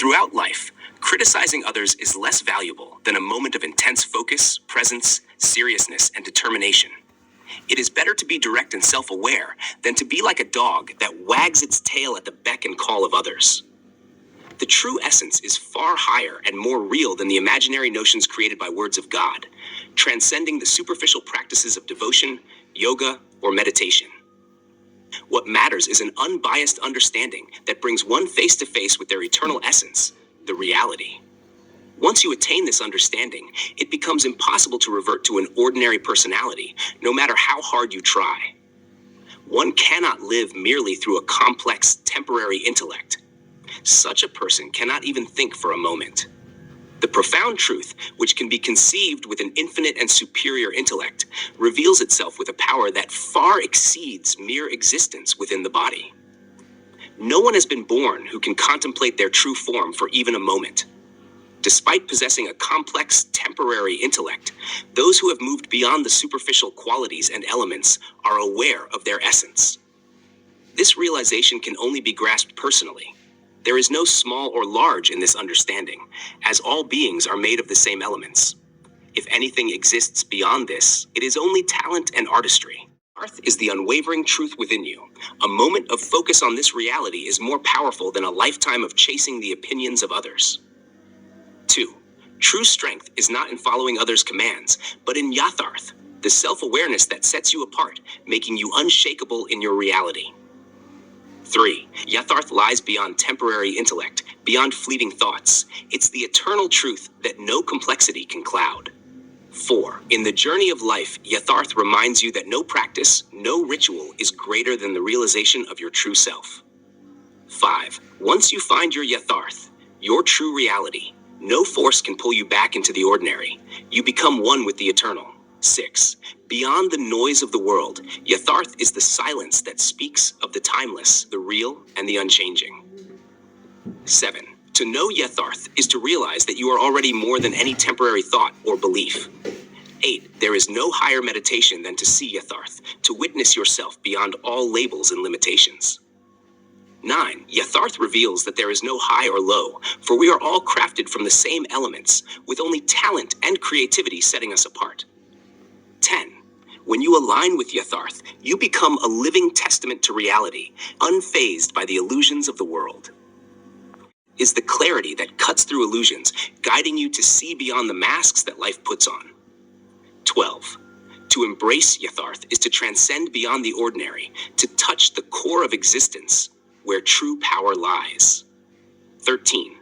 Throughout life, criticizing others is less valuable than a moment of intense focus, presence, seriousness, and determination. It is better to be direct and self-aware than to be like a dog that wags its tail at the beck and call of others. The true essence is far higher and more real than the imaginary notions created by words of God, transcending the superficial practices of devotion, yoga, or meditation. What matters is an unbiased understanding that brings one face to face with their eternal essence, the reality. Once you attain this understanding, it becomes impossible to revert to an ordinary personality, no matter how hard you try. One cannot live merely through a complex, temporary intellect. Such a person cannot even think for a moment. The profound truth, which can be conceived with an infinite and superior intellect, reveals itself with a power that far exceeds mere existence within the body. No one has been born who can contemplate their true form for even a moment. Despite possessing a complex, temporary intellect, those who have moved beyond the superficial qualities and elements are aware of their essence. This realization can only be grasped personally. There is no small or large in this understanding, as all beings are made of the same elements. If anything exists beyond this, it is only talent and artistry. Earth is the unwavering truth within you. A moment of focus on this reality is more powerful than a lifetime of chasing the opinions of others. 2. True strength is not in following others' commands, but in Yatharth, the self-awareness that sets you apart, making you unshakable in your reality. 3. Yatharth lies beyond temporary intellect, beyond fleeting thoughts. It's the eternal truth that no complexity can cloud. 4. In the journey of life, Yatharth reminds you that no practice, no ritual is greater than the realization of your true self. 5. Once you find your Yatharth, your true reality, no force can pull you back into the ordinary. You become one with the eternal. 6. Beyond the noise of the world, Yatharth is the silence that speaks of the timeless, the real, and the unchanging. 7. To know Yatharth is to realize that you are already more than any temporary thought or belief. 8. There is no higher meditation than to see Yatharth, to witness yourself beyond all labels and limitations. 9. Yatharth reveals that there is no high or low, for we are all crafted from the same elements, with only talent and creativity setting us apart. 10. When you align with Yatharth, you become a living testament to reality, unfazed by the illusions of the world. Is the clarity that cuts through illusions, guiding you to see beyond the masks that life puts on. 12. To embrace Yatharth is to transcend beyond the ordinary, to touch the core of existence, where true power lies. 13.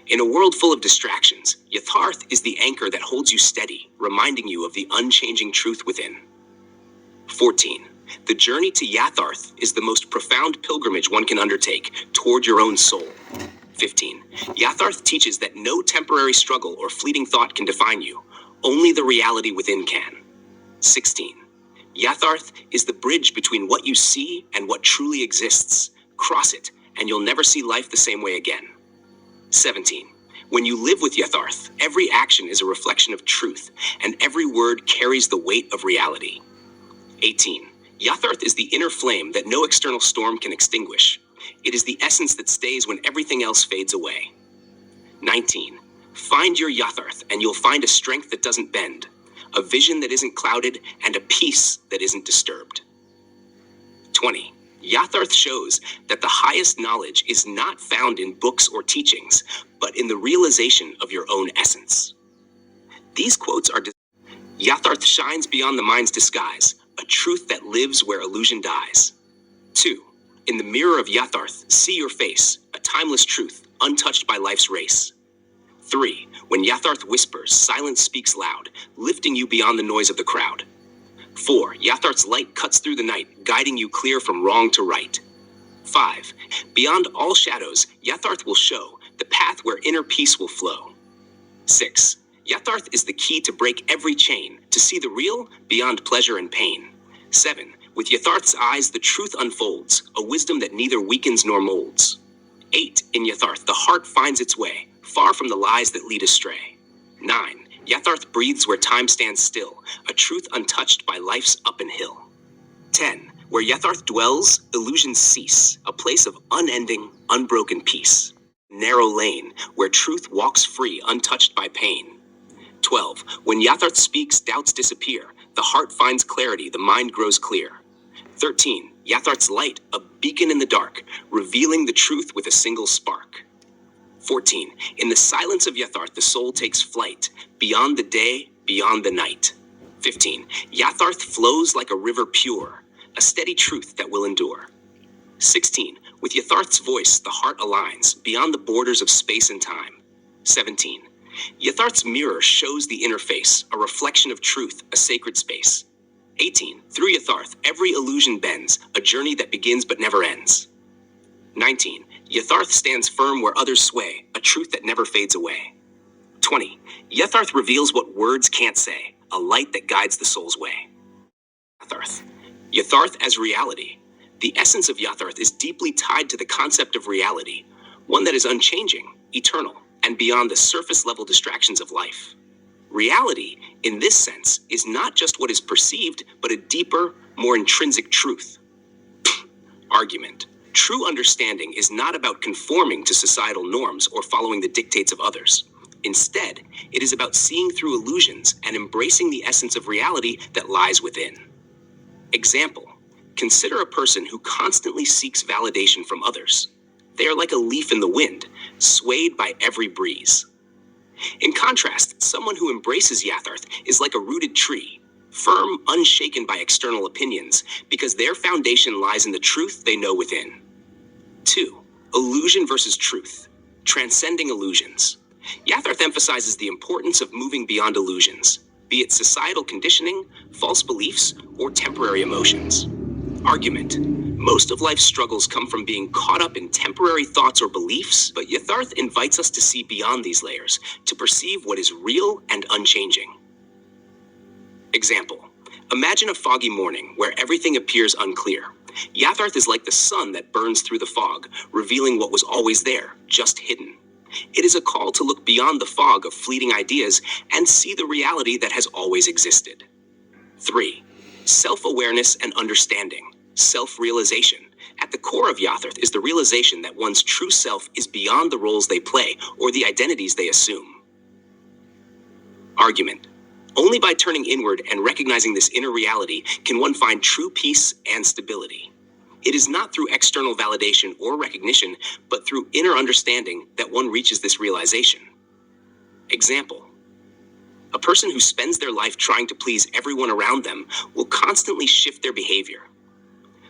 In a world full of distractions, Yatharth is the anchor that holds you steady, reminding you of the unchanging truth within. 14. The journey to Yatharth is the most profound pilgrimage one can undertake toward your own soul. 15. Yatharth teaches that no temporary struggle or fleeting thought can define you. Only the reality within can. 16. Yatharth is the bridge between what you see and what truly exists. Cross it, and you'll never see life the same way again. 17. When you live with Yatharth, every action is a reflection of truth, and every word carries the weight of reality. 18. Yatharth is the inner flame that no external storm can extinguish. It is the essence that stays when everything else fades away. 19. Find your Yatharth, and you'll find a strength that doesn't bend, a vision that isn't clouded, and a peace that isn't disturbed. 20. Yatharth shows that the highest knowledge is not found in books or teachings, but in the realization of your own essence. These quotes are Yatharth shines beyond the mind's disguise, a truth that lives where illusion dies. 2. In the mirror of Yatharth, see your face, a timeless truth, untouched by life's race. 3. When Yatharth whispers, silence speaks loud, lifting you beyond the noise of the crowd. 4. Yatharth's light cuts through the night, guiding you clear from wrong to right. 5. Beyond all shadows, Yatharth will show the path where inner peace will flow. 6. Yatharth is the key to break every chain, to see the real beyond pleasure and pain. 7. With Yatharth's eyes, the truth unfolds, a wisdom that neither weakens nor molds. 8. In Yatharth, the heart finds its way, far from the lies that lead astray. 9. Yatharth breathes where time stands still, a truth untouched by life's up and hill. 10. Where Yatharth dwells, illusions cease, a place of unending, unbroken peace. narrow lane, where truth walks free, untouched by pain. 12. When Yatharth speaks, doubts disappear. The heart finds clarity, the mind grows clear. 13. Yatharth's light, a beacon in the dark, revealing the truth with a single spark. 14. In the silence of Yatharth, the soul takes flight, beyond the day, beyond the night. 15. Yatharth flows like a river pure, a steady truth that will endure. 16. With Yatharth's voice, the heart aligns, beyond the borders of space and time. 17. Yatharth's mirror shows the inner face, a reflection of truth, a sacred space. 18. Through Yatharth, every illusion bends, a journey that begins but never ends. 19. Yatharth stands firm where others sway, a truth that never fades away. 20. Yatharth reveals what words can't say, a light that guides the soul's way. Yatharth. Yatharth as reality. The essence of Yatharth is deeply tied to the concept of reality, one that is unchanging, eternal, and beyond the surface-level distractions of life. Reality, in this sense, is not just what is perceived, but a deeper, more intrinsic truth. Argument. True understanding is not about conforming to societal norms or following the dictates of others. Instead, it is about seeing through illusions and embracing the essence of reality that lies within. Example. Consider a person who constantly seeks validation from others. They are like a leaf in the wind, swayed by every breeze. In contrast, someone who embraces Yatharth is like a rooted tree, firm, unshaken by external opinions, because their foundation lies in the truth they know within. 2. Illusion versus truth. Transcending illusions. Yatharth emphasizes the importance of moving beyond illusions, be it societal conditioning, false beliefs, or temporary emotions. Argument. Most of life's struggles come from being caught up in temporary thoughts or beliefs, but Yatharth invites us to see beyond these layers, to perceive what is real and unchanging. Example. Imagine a foggy morning where everything appears unclear. Yatharth is like the sun that burns through the fog, revealing what was always there, just hidden. It is a call to look beyond the fog of fleeting ideas and see the reality that has always existed. 3. Self-awareness and understanding. Self-realization. At the core of Yatharth is the realization that one's true self is beyond the roles they play or the identities they assume. Argument. Only by turning inward and recognizing this inner reality can one find true peace and stability. It is not through external validation or recognition, but through inner understanding that one reaches this realization. Example. A person who spends their life trying to please everyone around them will constantly shift their behavior.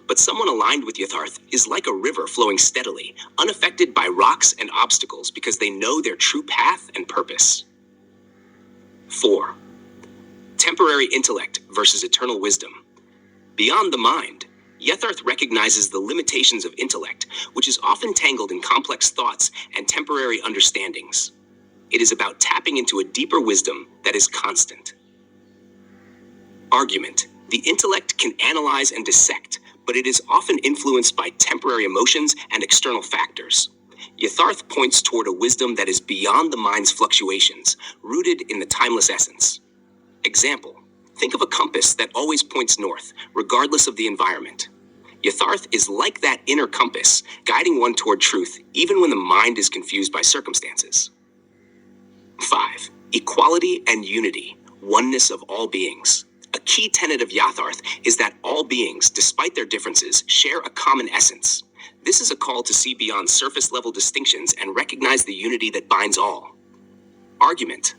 But someone aligned with Yatharth is like a river flowing steadily, unaffected by rocks and obstacles because they know their true path and purpose. 4. Temporary intellect versus eternal wisdom. Beyond the mind, Yatharth recognizes the limitations of intellect, which is often tangled in complex thoughts and temporary understandings. It is about tapping into a deeper wisdom that is constant. Argument. The intellect can analyze and dissect, but it is often influenced by temporary emotions and external factors. Yatharth points toward a wisdom that is beyond the mind's fluctuations, rooted in the timeless essence. Example. Think of a compass that always points north, regardless of the environment. Yatharth is like that inner compass, guiding one toward truth, even when the mind is confused by circumstances. 5. Equality and unity, oneness of all beings. A key tenet of Yatharth is that all beings, despite their differences, share a common essence. This is a call to see beyond surface-level distinctions and recognize the unity that binds all. Argument.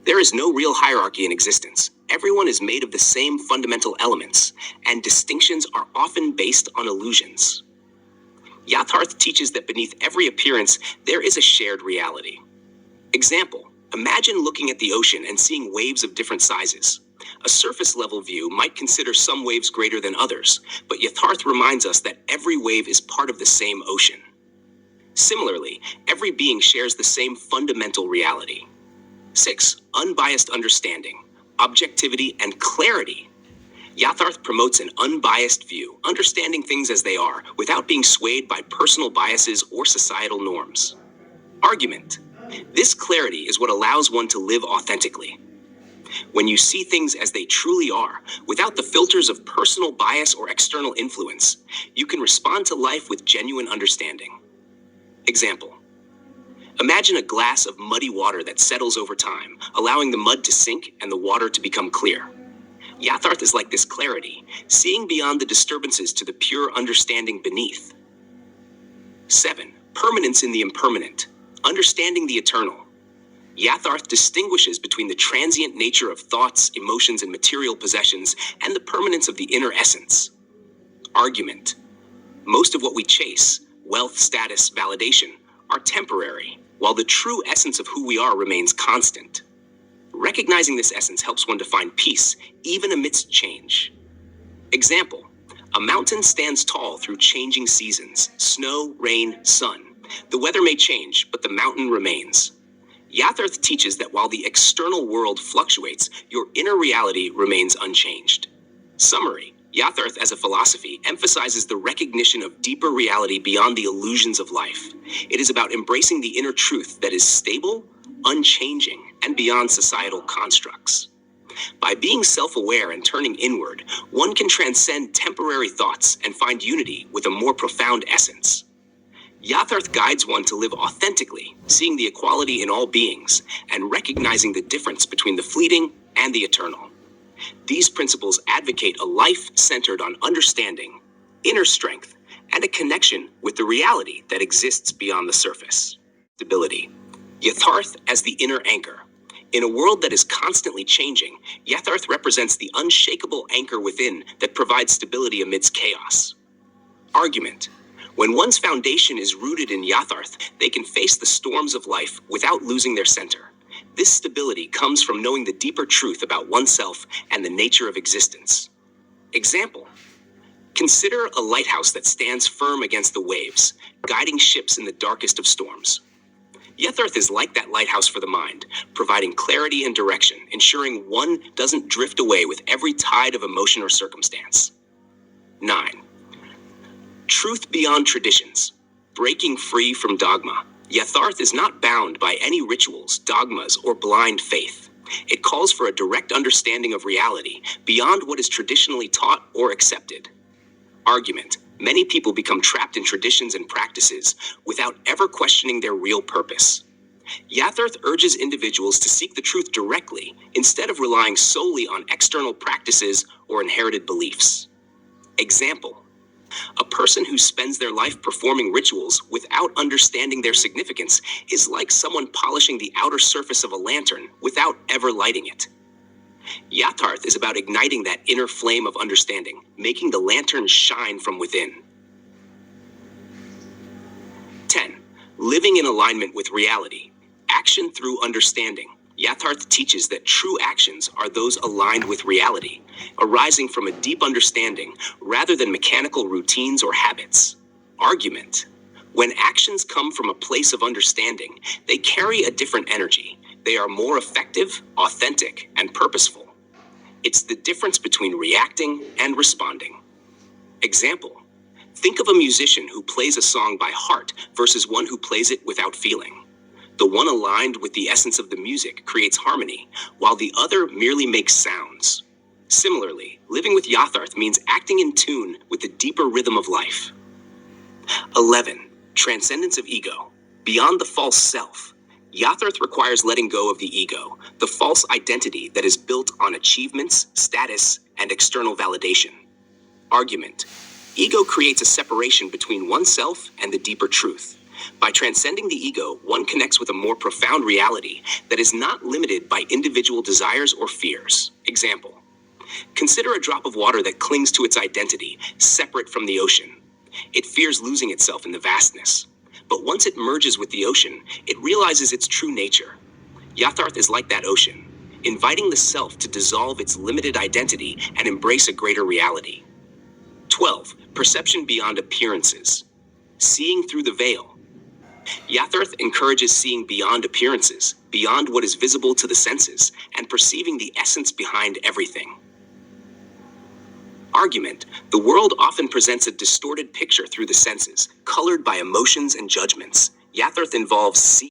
There is no real hierarchy in existence. Everyone is made of the same fundamental elements, and distinctions are often based on illusions. Yatharth teaches that beneath every appearance, there is a shared reality. Example. Imagine looking at the ocean and seeing waves of different sizes. A surface-level view might consider some waves greater than others, but Yatharth reminds us that every wave is part of the same ocean. Similarly, every being shares the same fundamental reality. 6. Unbiased understanding, objectivity, and clarity. Yatharth promotes an unbiased view, understanding things as they are, without being swayed by personal biases or societal norms. Argument. This clarity is what allows one to live authentically. When you see things as they truly are, without the filters of personal bias or external influence, you can respond to life with genuine understanding. Example. Imagine a glass of muddy water that settles over time, allowing the mud to sink and the water to become clear. Yatharth is like this clarity, seeing beyond the disturbances to the pure understanding beneath. 7. Permanence in the impermanent, understanding the eternal. Yatharth distinguishes between the transient nature of thoughts, emotions, and material possessions and the permanence of the inner essence. Argument. Most of what we chase, wealth, status, validation, are temporary, while the true essence of who we are remains constant. Recognizing this essence helps one to find peace, even amidst change. Example, a mountain stands tall through changing seasons, snow, rain, sun. The weather may change, but the mountain remains. Yatharth teaches that while the external world fluctuates, your inner reality remains unchanged. Summary, Yatharth as a philosophy emphasizes the recognition of deeper reality beyond the illusions of life. It is about embracing the inner truth that is stable, unchanging, and beyond societal constructs. By being self-aware and turning inward, one can transcend temporary thoughts and find unity with a more profound essence. Yatharth guides one to live authentically, seeing the equality in all beings and recognizing the difference between the fleeting and the eternal. These principles advocate a life centered on understanding, inner strength, and a connection with the reality that exists beyond the surface. Stability. Yatharth as the inner anchor. In a world that is constantly changing, Yatharth represents the unshakable anchor within that provides stability amidst chaos. Argument. When one's foundation is rooted in Yatharth, they can face the storms of life without losing their center. This stability comes from knowing the deeper truth about oneself and the nature of existence. Example. Consider a lighthouse that stands firm against the waves, guiding ships in the darkest of storms. Yatharth is like that lighthouse for the mind, providing clarity and direction, ensuring one doesn't drift away with every tide of emotion or circumstance. 9. Truth beyond traditions, breaking free from dogma. Yatharth is not bound by any rituals, dogmas, or blind faith. It calls for a direct understanding of reality beyond what is traditionally taught or accepted. Argument. Many people become trapped in traditions and practices without ever questioning their real purpose. Yatharth urges individuals to seek the truth directly instead of relying solely on external practices or inherited beliefs. Example. A person who spends their life performing rituals without understanding their significance is like someone polishing the outer surface of a lantern without ever lighting it. Yatharth is about igniting that inner flame of understanding, making the lantern shine from within. 10. Living in alignment with reality. Action through understanding. Yatharth teaches that true actions are those aligned with reality, arising from a deep understanding rather than mechanical routines or habits. Argument. When actions come from a place of understanding, they carry a different energy. They are more effective, authentic, and purposeful. It's the difference between reacting and responding. Example. Think of a musician who plays a song by heart versus one who plays it without feeling. The one aligned with the essence of the music creates harmony, while the other merely makes sounds. Similarly, living with Yatharth means acting in tune with the deeper rhythm of life. 11. Transcendence of ego. Beyond the false self. Yatharth requires letting go of the ego, the false identity that is built on achievements, status, and external validation. Argument. Ego creates a separation between oneself and the deeper truth. By transcending the ego, one connects with a more profound reality that is not limited by individual desires or fears. Example. Consider a drop of water that clings to its identity, separate from the ocean. It fears losing itself in the vastness. But once it merges with the ocean, it realizes its true nature. Yatharth is like that ocean, inviting the self to dissolve its limited identity and embrace a greater reality. 12. Perception beyond appearances. Seeing through the veil. Yatharth encourages seeing beyond appearances, beyond what is visible to the senses, and perceiving the essence behind everything. Argument. The world often presents a distorted picture through the senses, colored by emotions and judgments. Yatharth involves seeing